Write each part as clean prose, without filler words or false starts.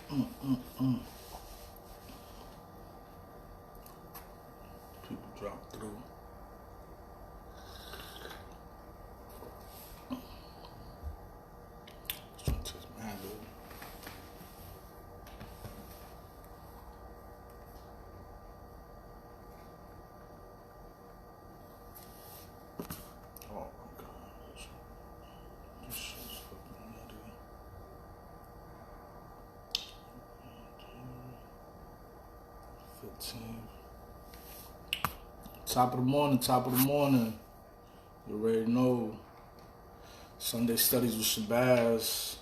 People drop through. Just trying to test my handle. Oh my gosh. This shit's fucking nutty. Top of the morning, top of the morning. You already know. Sunday studies with Shabazz.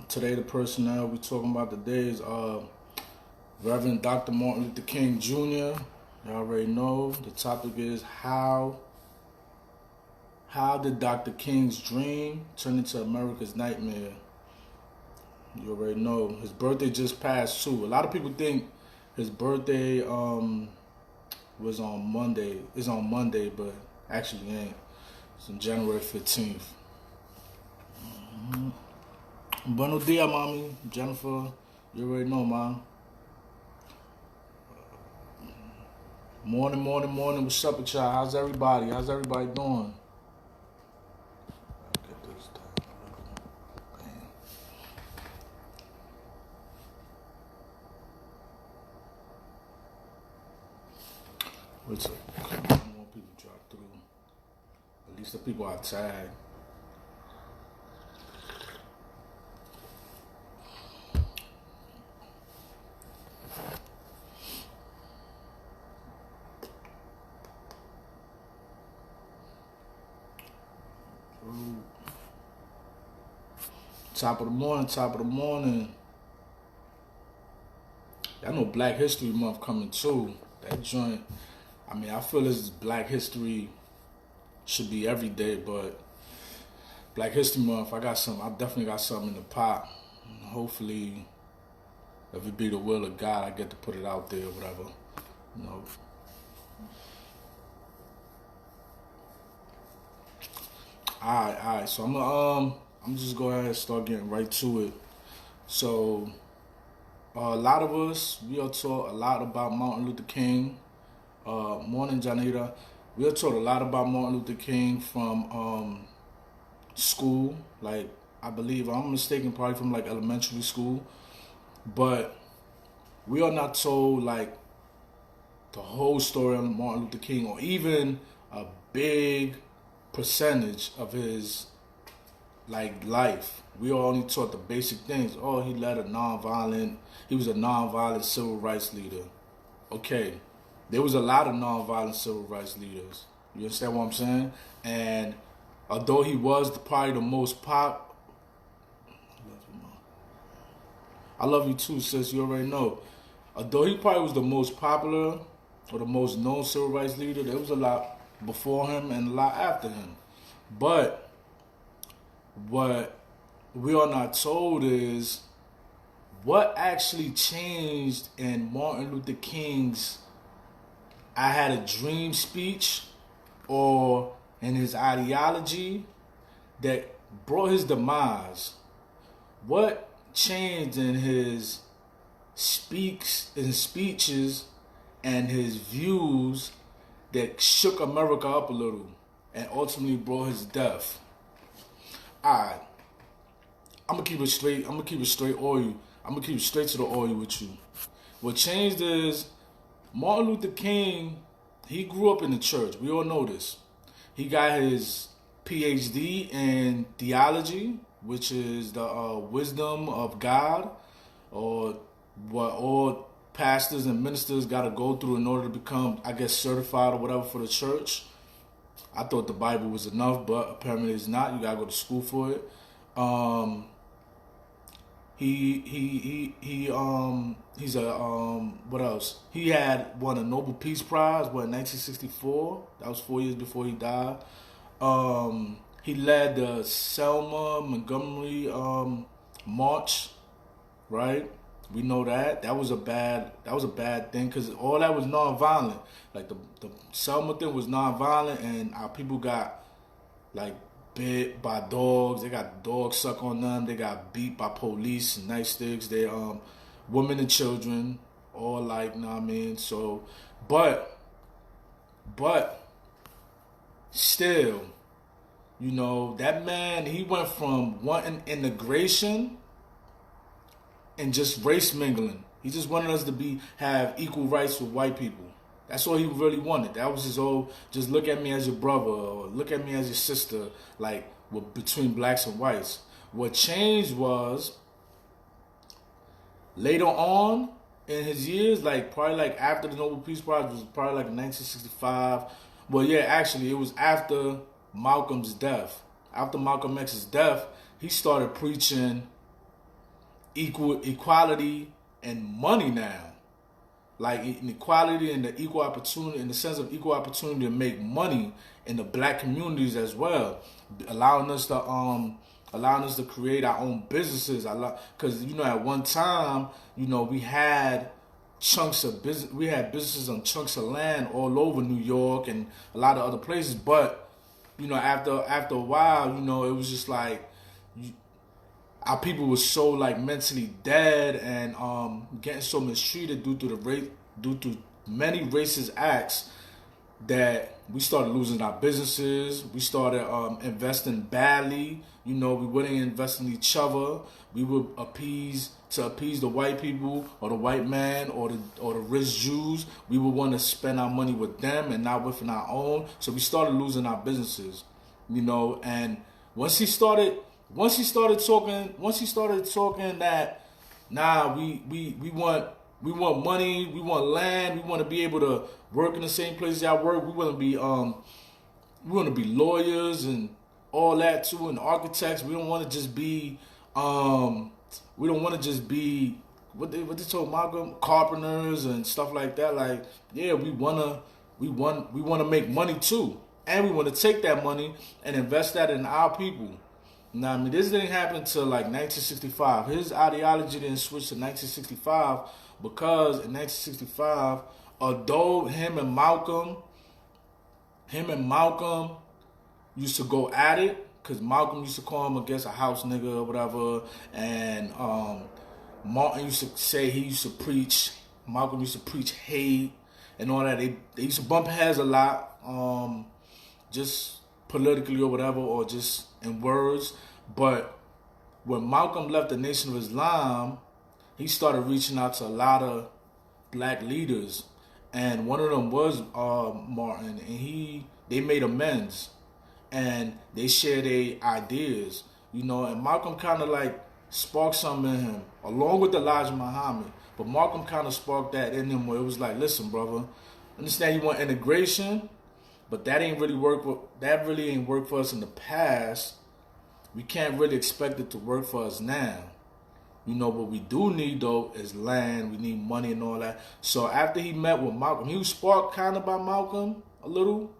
Today the person that we're talking about today is Reverend Dr. Martin Luther King Jr. You already know. The topic is how did Dr. King's dream turn into America's nightmare? You already know. His birthday just passed too. A lot of people think his birthday was on Monday. It's on Monday, but actually it ain't. It's on January 15th. Buenos dias, mommy. Jennifer, you already know, man. Morning. What's up with y'all? How's everybody? How's everybody doing? Get this down. Bam. What's up? More people drop through. At least the people I tagged. Top of the morning. Y'all know Black History Month coming too. That joint, I mean, I feel this Black History should be every day, but Black History Month, I definitely got something in the pot. Hopefully, if it be the will of God, I get to put it out there or whatever. You know. Alright, so I'm just go ahead and start getting right to it. So, a lot of us, we are taught a lot about Martin Luther King. Morning, Janita. We are taught a lot about Martin Luther King from school. Like, I believe, I'm mistaken, probably from like elementary school. But we are not told like the whole story on Martin Luther King, or even a big percentage of his like life. We are only taught the basic things. Oh, he was a nonviolent civil rights leader. Okay, there was a lot of nonviolent civil rights leaders. You understand what I'm saying? And although he was probably the most I love you too, sis. You already know. Although he probably was the most popular or the most known civil rights leader, there was a lot before him and a lot after him. But what we are not told is what actually changed in Martin Luther King's I had a dream speech, or in his ideology that brought his demise. What changed in his speeches and his views that shook America up a little and ultimately brought his death? Alright, I'm gonna keep it straight oil. I'm gonna keep it straight to the oil with you. What changed is Martin Luther King, he grew up in the church. We all know this. He got his PhD in theology, which is the wisdom of God, or what all pastors and ministers got to go through in order to become, I guess, certified or whatever for the church. I thought the Bible was enough, but apparently it's not. You gotta go to school for it. He's a what else? He had won a Nobel Peace Prize, in 1964. That was 4 years before he died. He led the Selma Montgomery march, right? We know that. That was a bad thing, because all that was nonviolent. Like the Selma thing was nonviolent, and our people got like bit by dogs. They got dogs suck on them. They got beat by police and nightsticks. They women and children, all like, you know what I mean? So, but still, you know, that man, he went from wanting integration and just race mingling. He just wanted us to have equal rights with white people. That's all he really wanted. That was his whole, just look at me as your brother or look at me as your sister, like between blacks and whites. What changed was later on in his years, like probably like after the Nobel Peace Prize, was probably like 1965. Well, yeah, actually it was after Malcolm's death. After Malcolm X's death, he started preaching equality and money now. Like inequality and the equal opportunity, in the sense of equal opportunity to make money in the black communities as well, allowing us to create our own businesses. Because you know, at one time, you know, we had businesses on chunks of land all over New York and a lot of other places. But you know, after a while, you know, it was just like our people were so like mentally dead and getting so mistreated due to many racist acts that we started losing our businesses. We started investing badly. You know, we wouldn't invest in each other. We would appease the white people or the white man or the rich Jews. We would want to spend our money with them and not within our own. So we started losing our businesses. You know, and once he started talking that, nah, we want money, we want land, we want to be able to work in the same place y'all work. We want to be lawyers and all that too, and architects. We don't want to just be what they told Malcolm, carpenters and stuff like that. Like, yeah, we want to make money too, and we want to take that money and invest that in our people. Now, I mean, this didn't happen till like 1965. His ideology didn't switch to 1965 because in 1965, although him and Malcolm used to go at it, because Malcolm used to call him, I guess, a house nigga or whatever, and Martin used to say Malcolm used to preach hate and all that. They used to bump heads a lot, just politically or whatever, or just in words. But when Malcolm left the Nation of Islam, he started reaching out to a lot of black leaders, and one of them was Martin, and they made amends and they shared their ideas, you know. And Malcolm kind of like sparked something in him, along with Elijah Muhammad. But Malcolm kind of sparked that in him, where it was like, listen, brother, understand you want integration, but that really ain't work for us in the past. We can't really expect it to work for us now. You know, what we do need though is land. We need money and all that. So after he met with Malcolm, he was sparked kind of by Malcolm a little,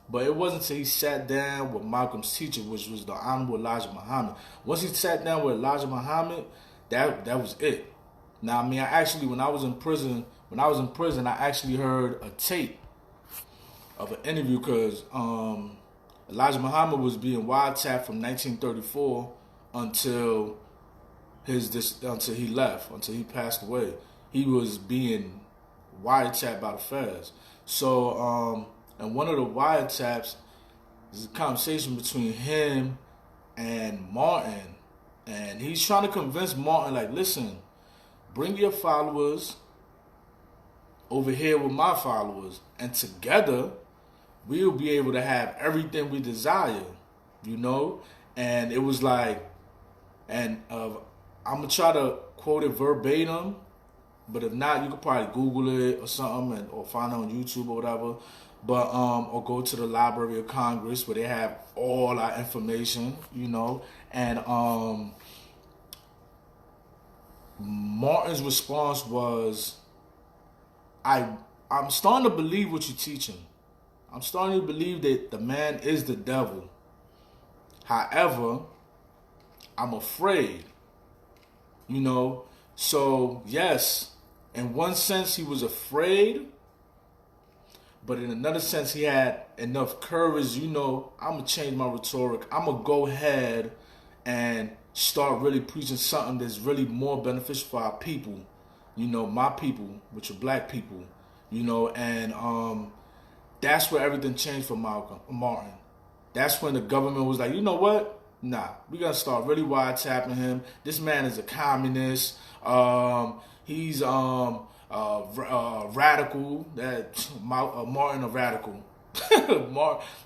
but it wasn't until he sat down with Malcolm's teacher, which was the Honorable Elijah Muhammad. Once he sat down with Elijah Muhammad, that was it. Now, I mean, when I was in prison, I actually heard a tape of an interview because Elijah Muhammad was being wiretapped from 1934 until he passed away. He was being wiretapped by the feds. So, and one of the wiretaps is a conversation between him and Martin, and he's trying to convince Martin, like, listen, bring your followers over here with my followers, and together we'll be able to have everything we desire, you know? And it was like, and I'm going to try to quote it verbatim, but if not, you could probably Google it or something, or find it on YouTube or whatever. But, or go to the Library of Congress where they have all our information, you know? And Martin's response was, I'm starting to believe what you're teaching. I'm starting to believe that the man is the devil. However, I'm afraid, you know. So, yes, in one sense he was afraid, but in another sense he had enough courage, I'm gonna change my rhetoric. I'm gonna go ahead and start really preaching something that's really more beneficial for our people. My people, which are black people. And that's where everything changed for Martin. That's when the government was like, you know what? Nah, we're gonna start really wiretapping him. This man is a communist. He's radical. That Martin a radical.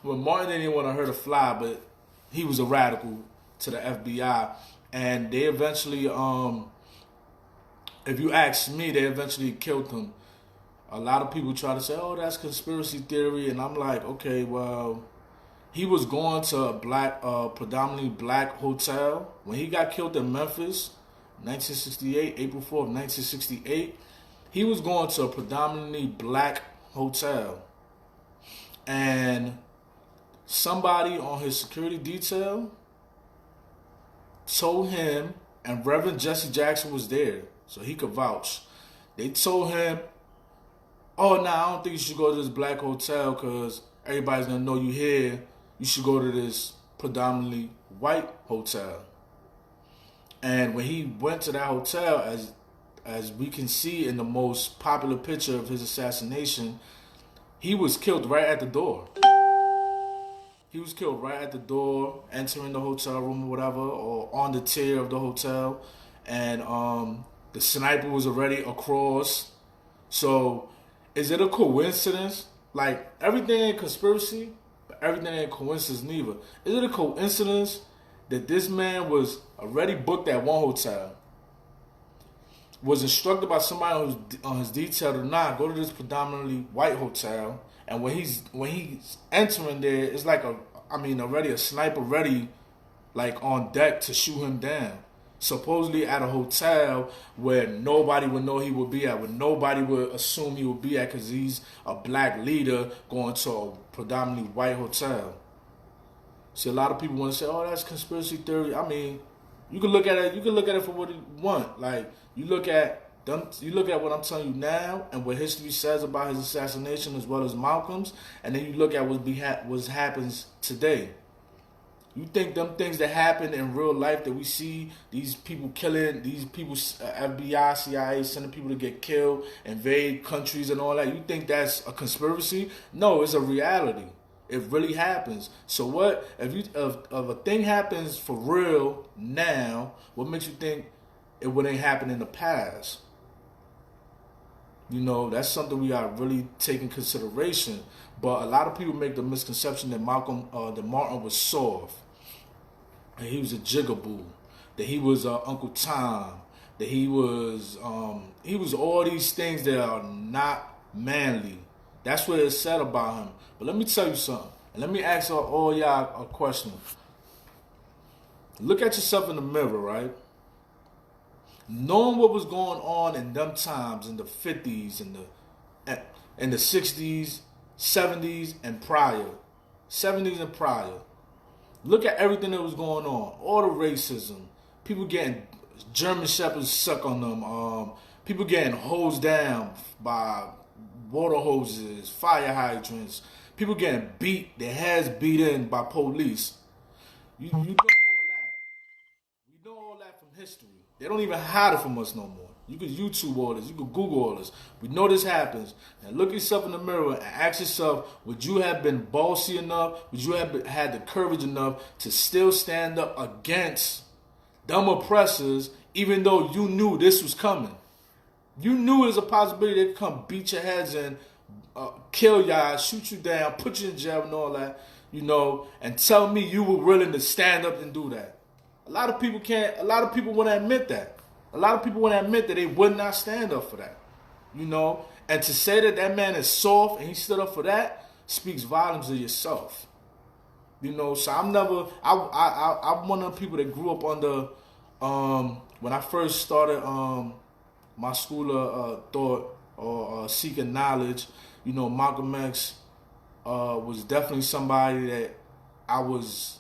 Martin didn't even want to hurt a fly, but he was a radical to the FBI, and they eventually, if you ask me, they eventually killed him. A lot of people try to say, "Oh, that's conspiracy theory," and I'm like, okay, well, he was going to a predominantly black hotel when he got killed in Memphis, 1968, April 4th, 1968. He was going to a predominantly black hotel, and somebody on his security detail told him, and Reverend Jesse Jackson was there, so he could vouch. They told him, "Oh, nah, I don't think you should go to this black hotel because everybody's gonna know you here. You should go to this predominantly white hotel." And when he went to that hotel, as we can see in the most popular picture of his assassination, he was killed right at the door. He was killed right at the door, entering the hotel room or whatever, or on the tier of the hotel. And the sniper was already across. So, is it a coincidence? Like, everything ain't conspiracy, but everything ain't coincidence neither. Is it a coincidence that this man was already booked at one hotel, was instructed by somebody on his detail to not go to this predominantly white hotel, and when he's entering there, it's like already a sniper ready, like on deck to shoot him down. Supposedly at a hotel where nobody would know he would be at, where nobody would assume he would be at, because he's a black leader going to a predominantly white hotel. See, a lot of people want to say, "Oh, that's conspiracy theory." I mean, you can look at it. You can look at it for what you want. Like, you look at what I'm telling you now, and what history says about his assassination, as well as Malcolm's, and then you look at what happens today. You think them things that happen in real life that we see, these people killing, these people, FBI, CIA, sending people to get killed, invade countries and all that, you think that's a conspiracy? No, it's a reality. It really happens. So what, if a thing happens for real now, what makes you think it wouldn't happen in the past? That's something we got to really take in consideration. But a lot of people make the misconception that Martin was soft, that he was a jigaboo, that he was Uncle Tom, that he was all these things that are not manly. That's what it's said about him. But let me tell you something, and let me ask all y'all a question. Look at yourself in the mirror, right? Knowing what was going on in them times, in the 50s, in the 60s, 70s, and prior. 70s and prior. Look at everything that was going on. All the racism. People getting German Shepherds suck on them. People getting hosed down by water hoses, fire hydrants. People getting beat, their heads beat in by police. You know all that. We know all that from history. They don't even hide it from us no more. You can YouTube all this. You can Google all this. We know this happens. And look yourself in the mirror and ask yourself, would you have been bossy enough? Would you have had the courage enough to still stand up against dumb oppressors, even though you knew this was coming? You knew there's a possibility they could come beat your heads in, kill y'all, shoot you down, put you in jail and all that, and tell me you were willing to stand up and do that. A lot of people wouldn't admit that. A lot of people wouldn't admit that they would not stand up for that. And to say that man is soft and he stood up for that speaks volumes of yourself. So I'm one of the people that grew up under, when I first started my school of thought or seeking knowledge, Malcolm X was definitely somebody that I was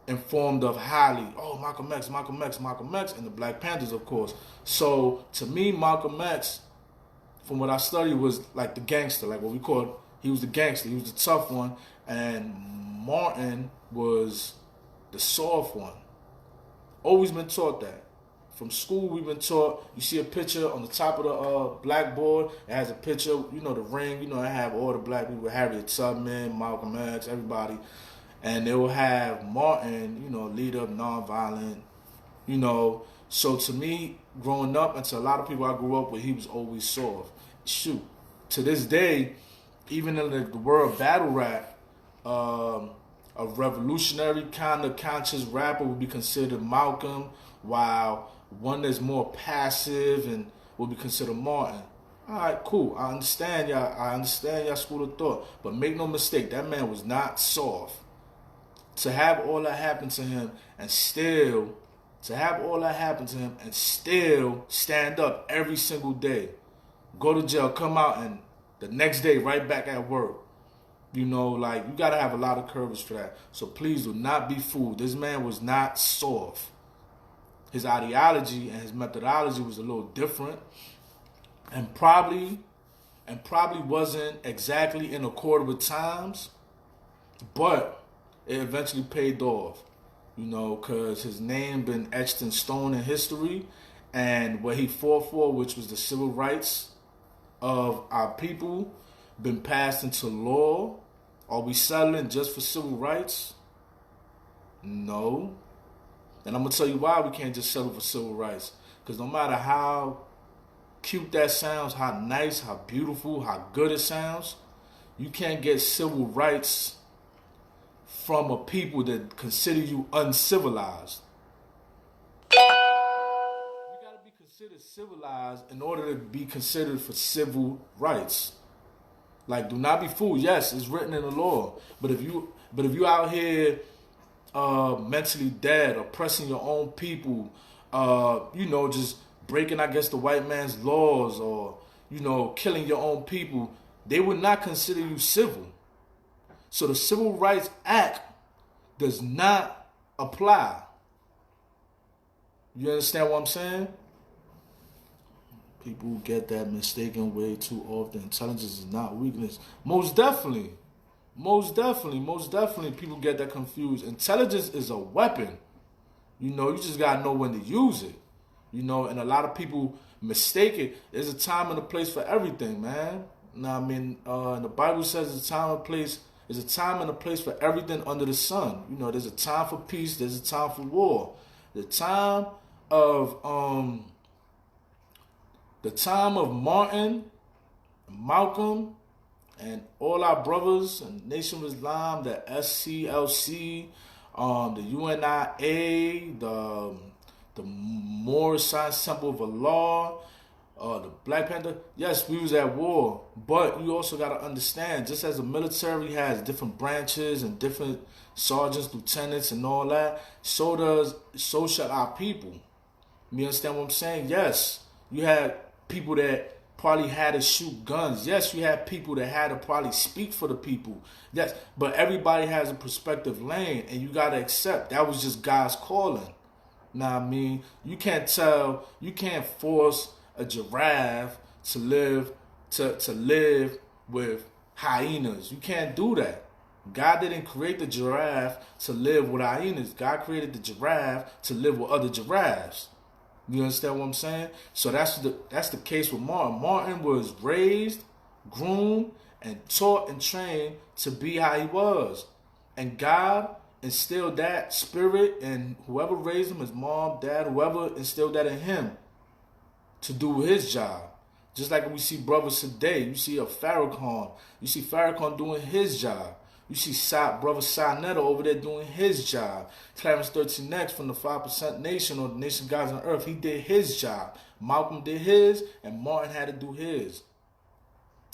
informed of highly. Oh, Malcolm X, and the Black Panthers, of course. So to me, Malcolm X, from what I studied, was like the gangster, like what we call, he was the gangster, he was the tough one, and Martin was the soft one. Always been taught that. From school, we've been taught. You see a picture on the top of the blackboard. It has a picture. You know the ring. You know I have all the black people: Harriet Tubman, Malcolm X, everybody, and they will have Martin. You know, leader of nonviolent. You know, so to me, growing up, and to a lot of people I grew up with, he was always soft. Shoot, to this day, even in the world of battle rap, a revolutionary kind of conscious rapper would be considered Malcolm, while one that's more passive and would be considered Martin. All right, cool. I understand y'all. I understand y'all school of thought, but make no mistake, that man was not soft. To have all that happen to him and still, stand up every single day, go to jail, come out, and the next day right back at work. You know, like, you gotta have a lot of courage for that. So please do not be fooled. This man was not soft. His ideology and his methodology was a little different, and probably wasn't exactly in accord with times, but it eventually paid off. You know, because his name been etched in stone in history, and what he fought for, which was the civil rights of our people, been passed into law. Are we settling just for civil rights? No. And I'm going to tell you why we can't just settle for civil rights. Because no matter how cute that sounds, how nice, how beautiful, how good it sounds, you can't get civil rights from a people that consider you uncivilized. You got to be considered civilized in order to be considered for civil rights. Like, do not be fooled. Yes, it's written in the law. But if you out here mentally dead, oppressing your own people, you know, just breaking, I guess, the white man's laws, or, you know, killing your own people, they would not consider you civil. So the Civil Rights Act does not apply. You understand what I'm saying? People get that mistaken way too often. Intelligence is not weakness. Most definitely, people get that confused. Intelligence is a weapon. You know, you just gotta know when to use it. You know, and a lot of people mistake it. There's a time and a place for everything, man. Now, I mean, the Bible says there's a time and a place. There's a time and a place for everything under the sun. You know, there's a time for peace. There's a time for war. The time of Martin, Malcolm, and all our brothers and Nation of Islam, the SCLC, the UNIA, the Moorish Science Temple of Allah, the Black Panther. Yes, we was at war, but you also got to understand, just as the military has different branches and different sergeants, lieutenants, and all that, so shall our people. You understand what I'm saying? Yes, you had people that probably had to shoot guns. Yes, you had people that had to probably speak for the people. Yes, but everybody has a perspective lane, and you got to accept that was just God's calling. Now, I mean, you can't force a giraffe to live with hyenas. You can't do that. God didn't create the giraffe to live with hyenas. God created the giraffe to live with other giraffes. You understand what I'm saying? So that's the case with Martin. Martin was raised, groomed, and taught and trained to be how he was. And God instilled that spirit in whoever raised him, his mom, dad, whoever instilled that in him to do his job. Just like we see brothers today, you see a Farrakhan, you see Farrakhan doing his job. You see brother Sa Neter over there doing his job. Clarence 13X from the 5% Nation, or the Nation Gods on Earth, he did his job. Malcolm did his, and Martin had to do his.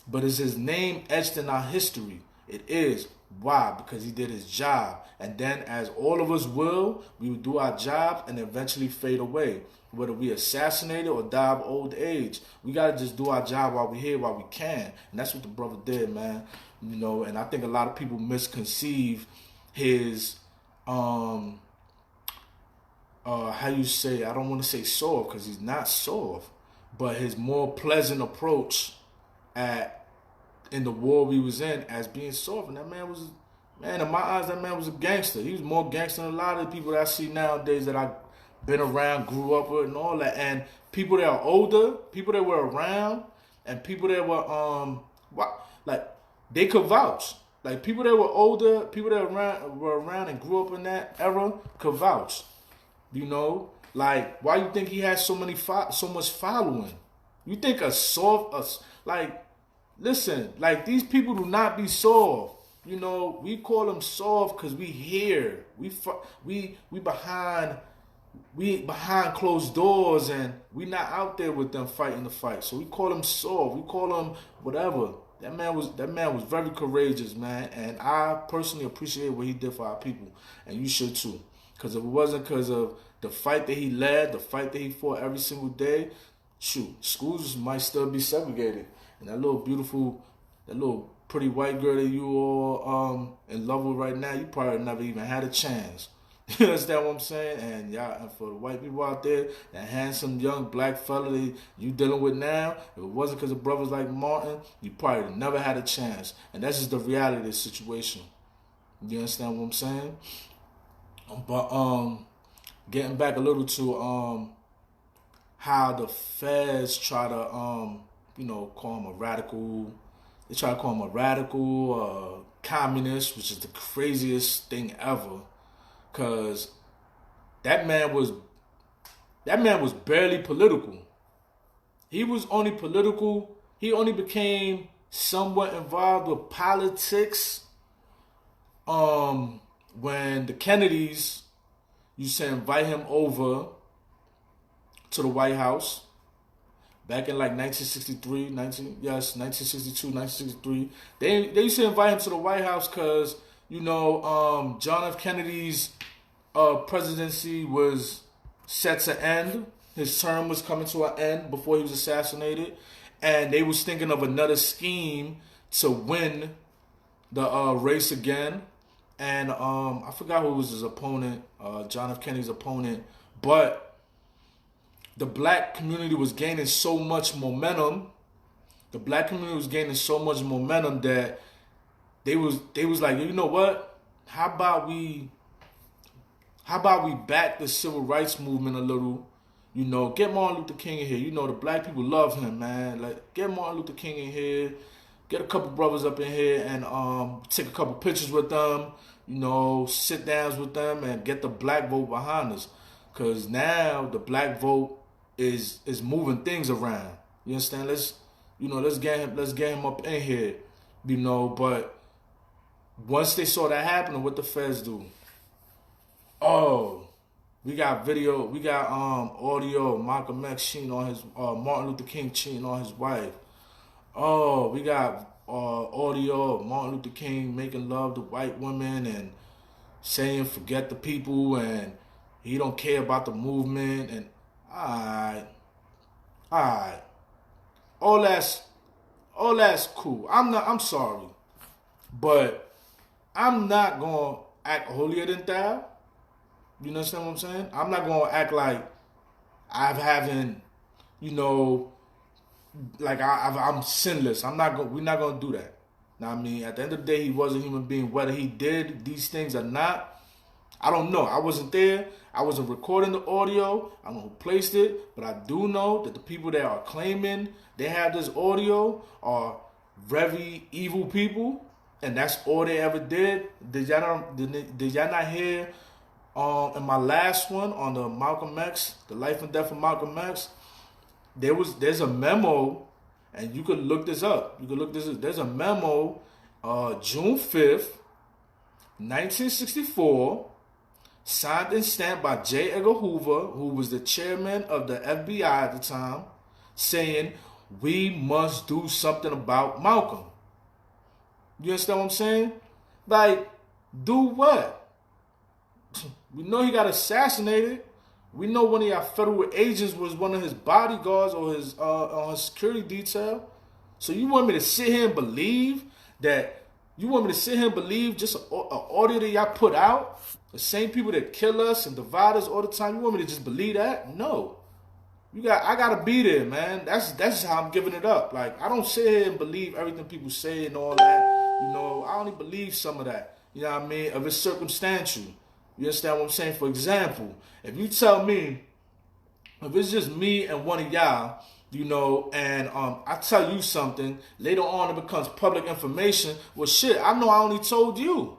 But is his name etched in our history? It is. Why? Because he did his job. And then, as all of us will, we will do our job and eventually fade away. Whether we assassinated or die of old age, we gotta just do our job while we're here, while we can. And that's what the brother did, man. You know, and I think a lot of people misconceive his how you say, I don't want to say soft, because he's not soft, but his more pleasant approach in the war we was in as being soft. And that man was Man, in my eyes, that man was a gangster. He was more gangster than a lot of the people that I see nowadays that I've been around, grew up with, and all that. And people that are older, people that were around, and people that were like they could vouch. Like people that were older, people that were around and grew up in that era could vouch. You know, like why you think he has so much following? You think like listen, like these people do not be soft. You know, we call them soft because we here, we behind closed doors and we not out there with them fighting the fight. So we call them soft. We call them whatever. That man was very courageous, man, and I personally appreciate what he did for our people, and you should too. Because if it wasn't because of the fight that he led, the fight that he fought every single day, shoot, schools might still be segregated. And that little pretty white girl that you all in love with right now, you probably never even had a chance. You understand what I'm saying? And y'all, and for the white people out there, that handsome young black fella that you dealing with now, if it wasn't because of brothers like Martin, you probably never had a chance. And that's just the reality of this situation. You understand what I'm saying? But getting back a little to how the feds try to call him a radical. They try to call him a radical communist, which is the craziest thing ever. Cause that man was barely political. He was only political. He only became somewhat involved with politics when the Kennedys used to invite him over to the White House back in like 1962, 1963. They used to invite him to the White House because John F. Kennedy's presidency was set to end. His term was coming to an end before he was assassinated. And they was thinking of another scheme to win the race again. And I forgot who was his opponent, John F. Kennedy's opponent. But the black community was gaining so much momentum. That they was like, you know what? How about we back the civil rights movement a little? Get Martin Luther King in here. The black people love him, man. Like, get Martin Luther King in here. Get a couple brothers up in here and take a couple pictures with them. Sit downs with them and get the black vote behind us. Cause now the black vote is moving things around. You understand? Let's get him up in here. But once they saw that happening, what the feds do? Oh, we got video, we got audio of Malcolm X cheating on his Martin Luther King cheating on his wife. Oh, we got audio of Martin Luther King making love to white women and saying forget the people and he don't care about the movement and alright. All that's cool. I'm sorry. But I'm not gonna act holier than thou. You understand what I'm saying? I'm not gonna act like I'm sinless. We're not gonna do that. Now, I mean, at the end of the day, he was a human being. Whether he did these things or not, I don't know. I wasn't there. I wasn't recording the audio. I don't know who placed it, but I do know that the people that are claiming they have this audio are very evil people, and that's all they ever did. Did y'all not hear? In my last one on the Malcolm X, the life and death of Malcolm X, there's a memo, and you could look this up. There's a memo, June 5th, 1964, signed and stamped by J. Edgar Hoover, who was the chairman of the FBI at the time, saying we must do something about Malcolm. You understand what I'm saying? Like, do what? We know he got assassinated. We know one of your federal agents was one of his bodyguards or his on his security detail. So you want me to sit here and believe that? You want me to sit here and believe just an audio that y'all put out? The same people that kill us and divide us all the time. You want me to just believe that? No. I gotta be there, man. That's how I'm giving it up. Like, I don't sit here and believe everything people say and all that. I only believe some of that. You know what I mean? If it's circumstantial. You understand what I'm saying? For example, if you tell me, if it's just me and one of y'all, you know, and I tell you something, later on it becomes public information, well shit, I know I only told you.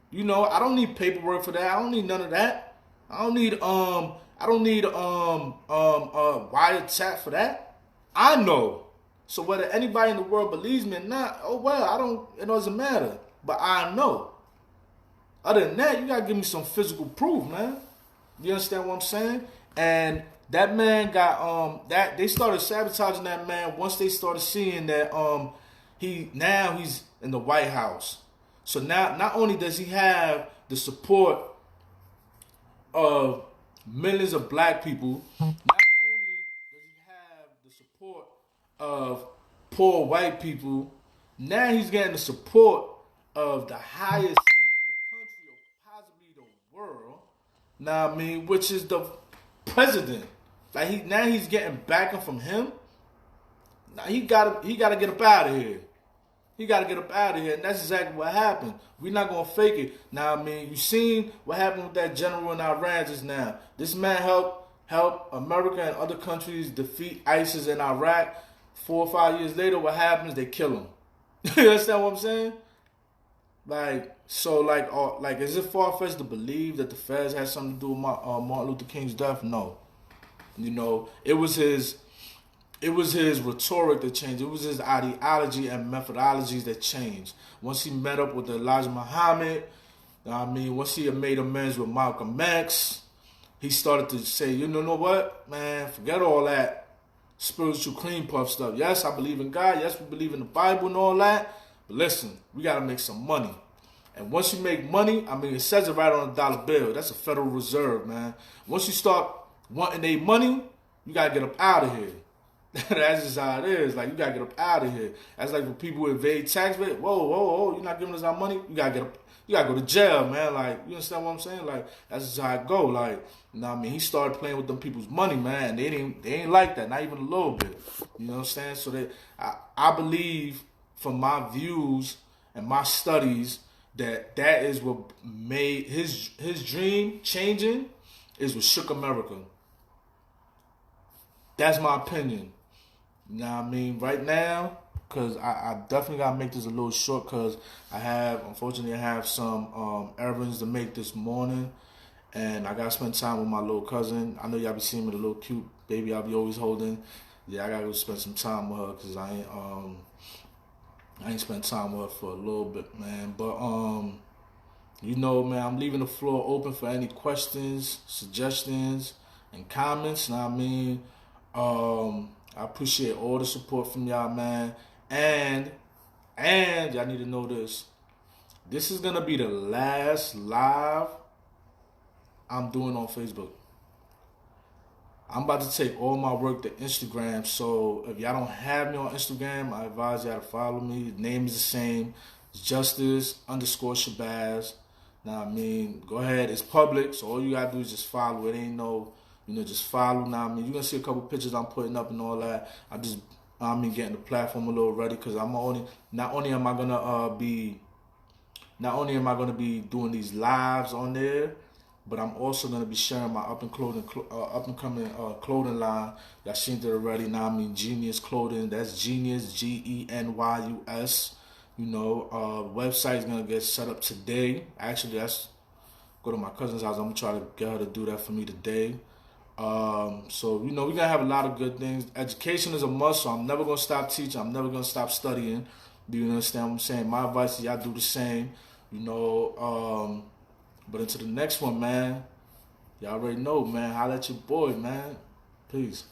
You know, I don't need paperwork for that. I don't need none of that. I don't need wiretap for that. I know. So whether anybody in the world believes me or not, oh well, it doesn't matter. But I know. Other than that, you gotta give me some physical proof, man. You understand what I'm saying? And that man got that they started sabotaging that man once they started seeing that he's in the White House. So now not only does he have the support of millions of black people, not only does he have the support of poor white people, now he's getting the support of the highest seat in the country or possibly the world. Now I mean, which is the president. Like he's getting backing from him. Now he gotta get up out of here. He got to get up out of here, and that's exactly what happened. We're not going to fake it. Now, I mean, you seen what happened with that general in Iran just now. This man helped America and other countries defeat ISIS in Iraq. 4 or 5 years later, what happens? They kill him. You understand what I'm saying? Like, is it far-fetched to believe that the feds had something to do with Martin Luther King's death? No. You know, it was his rhetoric that changed. It was his ideology and methodologies that changed. Once he met up with Elijah Muhammad, I mean, once he had made amends with Malcolm X, he started to say, you know what, man, forget all that spiritual clean puff stuff. Yes, I believe in God. Yes, we believe in the Bible and all that. But listen, we got to make some money. And once you make money, I mean, it says it right on a dollar bill. That's a Federal Reserve, man. Once you start wanting their money, you got to get up out of here. That's just how it is. Like, you gotta get up out of here. That's like when people evade tax rate. Whoa, you're not giving us our money. You gotta go to jail, man. Like, you understand what I'm saying? Like, that's just how it go. Like, you know what I mean? He started playing with them people's money, man. They ain't like that, not even a little bit. You know what I'm saying? So I believe from my views and my studies that is what made his dream changing, is what shook America. That's my opinion. You know what I mean? Right now, because I definitely got to make this a little short, because unfortunately, I have some errands to make this morning, and I got to spend time with my little cousin. I know y'all be seeing me, the little cute baby I be always holding. Yeah, I got to go spend some time with her, because I ain't spent time with her for a little bit, man. But, you know, man, I'm leaving the floor open for any questions, suggestions, and comments. You know what I mean? I appreciate all the support from y'all, man. And y'all need to know this. This is gonna be the last live I'm doing on Facebook. I'm about to take all my work to Instagram. So if y'all don't have me on Instagram, I advise y'all to follow me. The name is the same. It's Justice_Shabazz. Now I mean, go ahead. It's public, so all you gotta do is just follow. It ain't no, just follow. Now I mean, you're gonna see a couple pictures I'm putting up and all that. Getting the platform a little ready, because not only am I gonna be doing these lives on there, but I'm also gonna be sharing my up and coming clothing line. Y'all seen it already. Now I mean, Genius Clothing. That's Genius, GENYUS. Website's gonna get set up today. Actually, go to my cousin's house. I'm gonna try to get her to do that for me today. So we're gonna have a lot of good things. Education is a must, so I'm never gonna stop teaching. I'm never gonna stop studying. Do you understand what I'm saying? My advice is y'all do the same. But until the next one, man, y'all already know, man. Holla at your boy, man. Peace.